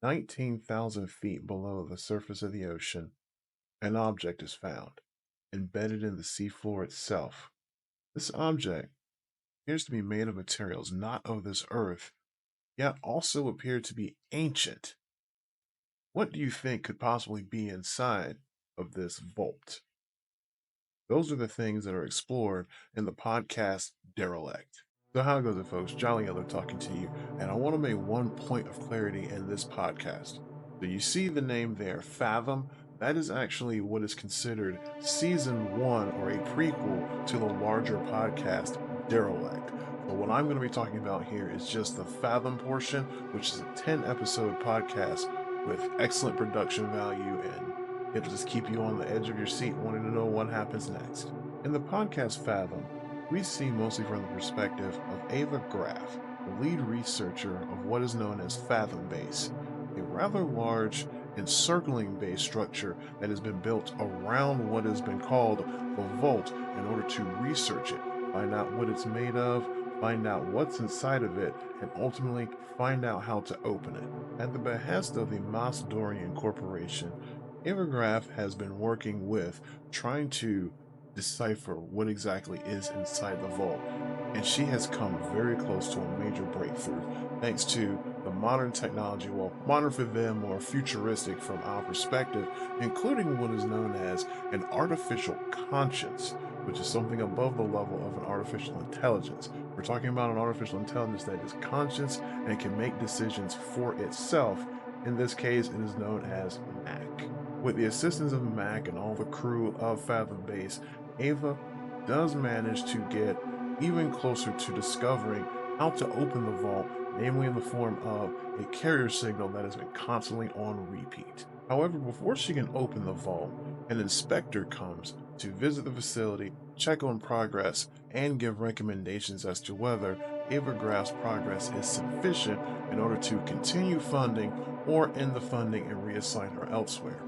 19,000 feet below the surface of the ocean, an object is found, embedded in the seafloor itself. This object appears to be made of materials not of this earth, yet also appear to be ancient. What do you think could possibly be inside of this vault? Those are the things that are explored in the podcast Derelict. So how goes it, folks? Jolly Yellow talking to you, and I want to make one point of clarity in this podcast. So you see the name there, Fathom. That is actually what is considered season one or a prequel to the larger podcast Derelict. But what I'm going to be talking about here is just the Fathom portion, which is a 10-episode podcast with excellent production value, and it'll just keep you on the edge of your seat wanting to know what happens next. In the podcast Fathom, we see mostly from the perspective of Ava Graf, the lead researcher of what is known as Fathom Base, a rather large encircling base structure that has been built around what has been called the Vault in order to research it, find out what it's made of, find out what's inside of it, and ultimately find out how to open it. At the behest of the Maas-Dorian Corporation, Ava Graf has been working with trying to decipher what exactly is inside the vault, and she has come very close to a major breakthrough thanks to the modern technology, well, modern for them or futuristic from our perspective, including what is known as an artificial conscience, which is something above the level of an artificial intelligence. We're talking about an artificial intelligence that is conscious and can make decisions for itself. In this case, it is known as Mac. With the assistance of Mac and all the crew of Fathom Base, Ava does manage to get even closer to discovering how to open the vault, namely in the form of a carrier signal that has been constantly on repeat. However, before she can open the vault, an inspector comes to visit the facility, check on progress, and give recommendations as to whether Ava Graf's progress is sufficient in order to continue funding or end the funding and reassign her elsewhere.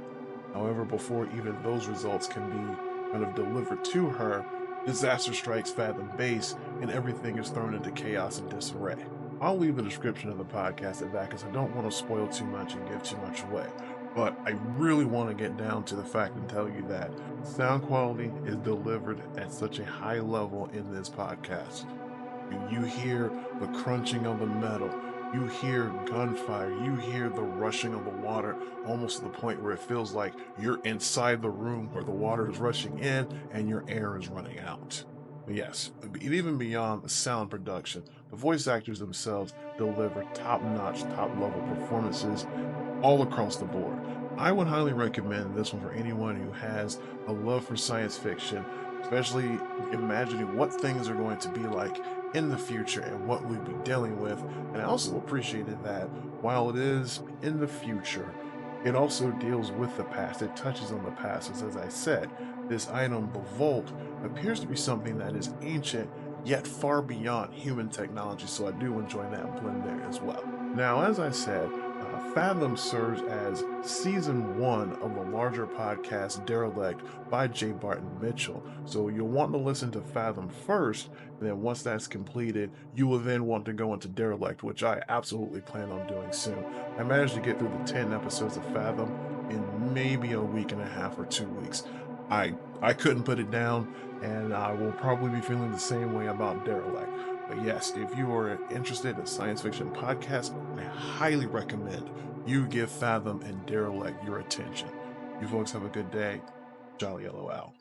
However, before even those results can be kind of delivered to her, disaster strikes Fathom Base and everything is thrown into chaos and disarray. I'll leave the description of the podcast at that because I don't want to spoil too much and give too much away. But I really want to get down to the fact and tell you that sound quality is delivered at such a high level in this podcast. You hear the crunching of the metal. You hear gunfire. You hear the rushing of the water, almost to the point where it feels like you're inside the room where the water is rushing in and your air is running out. But yes, even beyond the sound production, the voice actors themselves deliver top-notch, top-level performances all across the board. I would highly recommend this one for anyone who has a love for science fiction, especially imagining what things are going to be like in the future and what we'd be dealing with. And I also appreciated that while it is in the future, it also deals with the past. It touches on the past. As I said, this item, the Vault, appears to be something that is ancient yet far beyond human technology. So I do enjoy that blend there as well. Now, as I said, Fathom serves as season one of the larger podcast Derelict by J. Barton Mitchell. So you'll want to listen to Fathom first, and then once that's completed, you will then want to go into Derelict, which I absolutely plan on doing soon. I managed to get through the 10 episodes of Fathom in maybe a week and a half or 2 weeks. I couldn't put it down, and I will probably be feeling the same way about Derelict. But yes, if you are interested in science fiction podcasts, I highly recommend you give Fathom and Derelict your attention. You folks have a good day. Jolly Yellow out.